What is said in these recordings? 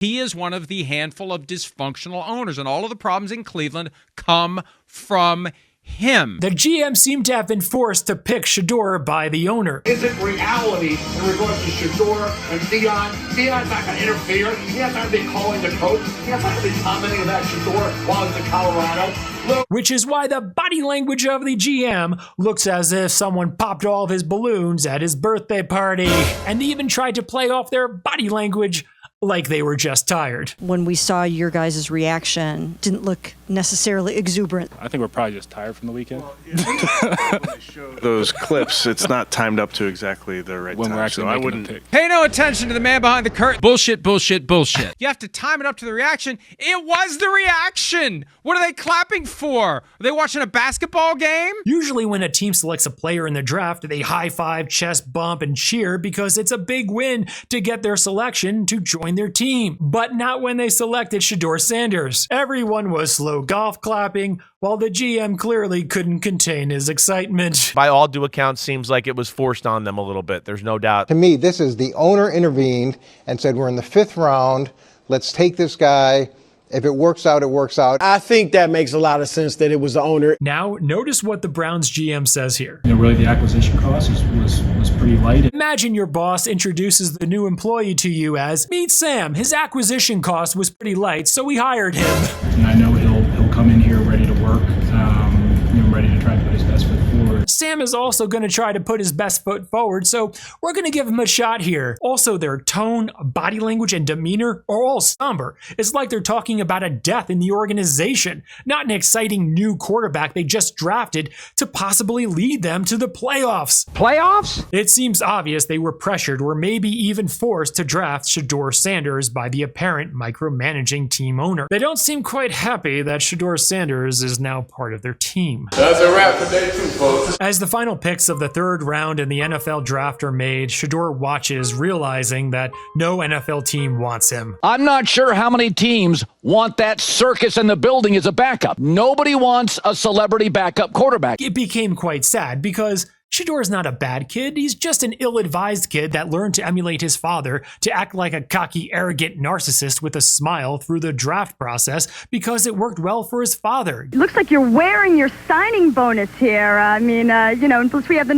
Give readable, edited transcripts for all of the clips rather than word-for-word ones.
He is one of the handful of dysfunctional owners, and all of the problems in Cleveland come from him. The GM seemed to have been forced to pick Shedeur by the owner. Is it reality in regards to Shedeur and Deion? Deion's not going to interfere. He's not going to be calling the coach. He's not going to be commenting about Shedeur while he's in Colorado. Which is why the body language of the GM looks as if someone popped all of his balloons at his birthday party and even tried to play off their body language like they were just tired. When we saw your guys' reaction, didn't look necessarily exuberant. I think we're probably just tired from the weekend. Those clips, it's not timed up to exactly the right When time. we're actually I making wouldn't a pick. Pay no attention to the man behind the curtain. Bullshit, bullshit, bullshit. You have to time it up to the reaction. It was the reaction. What are they clapping for? Are they watching a basketball game? Usually when a team selects a player in the draft, they high-five, chest bump, and cheer because it's a big win to get their selection to join their team. But not when they selected Shedeur Sanders. Everyone was slow golf clapping, while the GM clearly couldn't contain his excitement. By all due accounts, seems like it was forced on them a little bit. There's no doubt. To me, this is the owner intervened and said, we're in the 5th round. Let's take this guy. If it works out, it works out. I think that makes a lot of sense that it was the owner. Now, notice what the Browns GM says here. Really, the acquisition cost was pretty light. Imagine your boss introduces the new employee to you as, meet Sam. His acquisition cost was pretty light, so we hired him. And I know he'll come in here ready to work, ready to try to put his best foot forward. Sam is also going to try to put his best foot forward, so we're going to give him a shot here. Also, their tone, body language, and demeanor are all somber. It's like they're talking about a death in the organization, not an exciting new quarterback they just drafted to possibly lead them to the playoffs. Playoffs? It seems obvious they were pressured or maybe even forced to draft Shedeur Sanders by the apparent micromanaging team owner. They don't seem quite happy that Shedeur Sanders is now part of their team. That's a wrap for day 2, folks. As the final picks of the 3rd round in the NFL draft are made, Shedeur watches, realizing that no NFL team wants him. I'm not sure how many teams want that circus in the building as a backup. Nobody wants a celebrity backup quarterback. It became quite sad because Shedeur is not a bad kid. He's just an ill-advised kid that learned to emulate his father, to act like a cocky, arrogant narcissist with a smile through the draft process because it worked well for his father. It looks like you're wearing your signing bonus here. And plus we have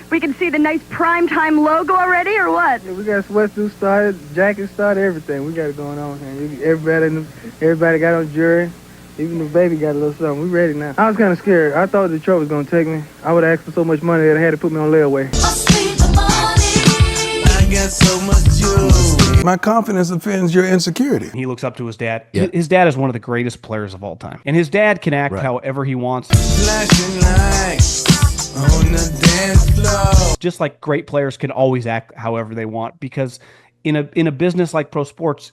we can see the nice primetime logo already, or what? Yeah, we got sweatsuits started, jackets started, everything. We got it going on here. Everybody got on jury. Even the baby got a little something. We ready now. I was kind of scared. I thought Detroit was going to take me. I would have asked for so much money that I had to put me on layaway. I got so much juice. My confidence offends your insecurity. He looks up to his dad. Yeah. His dad is one of the greatest players of all time. And his dad can act however he wants. Flashing lights on the dance floor. Just like great players can always act however they want, because in a business like pro sports,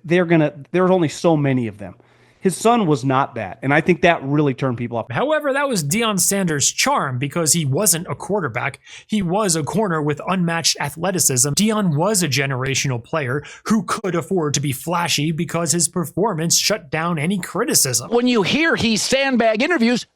there's only so many of them. His son was not that, and I think that really turned people off. However, that was Deion Sanders' charm because he wasn't a quarterback. He was a corner with unmatched athleticism. Deion was a generational player who could afford to be flashy because his performance shut down any criticism. When you hear he sandbag interviews,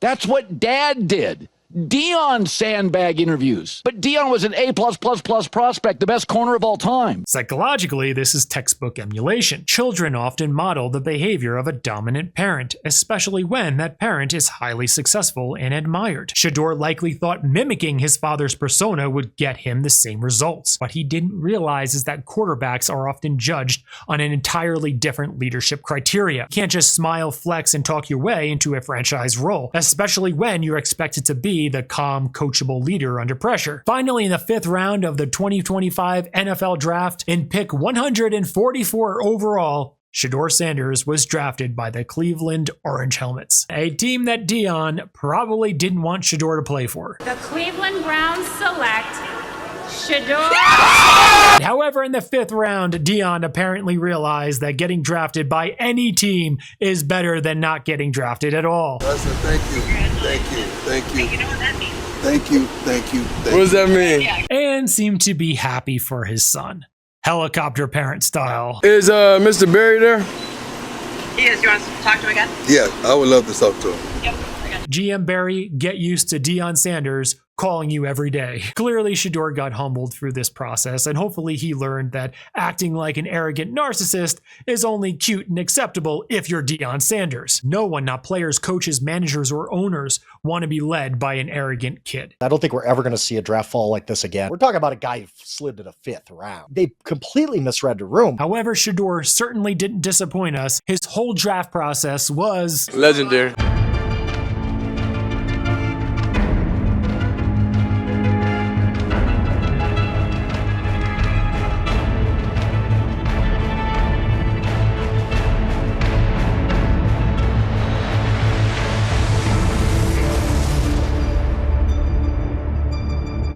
that's what Dad did. Deion sandbag interviews. But Deion was an A+++ prospect, the best corner of all time. Psychologically, this is textbook emulation. Children often model the behavior of a dominant parent, especially when that parent is highly successful and admired. Shedeur likely thought mimicking his father's persona would get him the same results. What he didn't realize is that quarterbacks are often judged on an entirely different leadership criteria. You can't just smile, flex, and talk your way into a franchise role, especially when you're expected to be the calm, coachable leader under pressure. Finally, in the 5th round of the 2025 NFL Draft, in pick 144 overall, Shedeur Sanders was drafted by the Cleveland Orange Helmets, a team that Deion probably didn't want Shedeur to play for. The Cleveland Browns select Shedeur. However, in the 5th round, Deion apparently realized that getting drafted by any team is better than not getting drafted at all. Listen, thank you. You know what that means. Thank you. What does that mean? And seemed to be happy for his son. Helicopter parent style. Is Mr. Barry there? He is. You want to talk to him again? Yeah, I would love to talk to him. Yep. GM Barry, get used to Deion Sanders calling you every day. Clearly, Shedeur got humbled through this process, and hopefully he learned that acting like an arrogant narcissist is only cute and acceptable if you're Deion Sanders. No one, not players, coaches, managers, or owners, want to be led by an arrogant kid. I don't think we're ever going to see a draft fall like this again. We're talking about a guy who slid to the 5th round. They completely misread the room. However, Shedeur certainly didn't disappoint us. His whole draft process was legendary.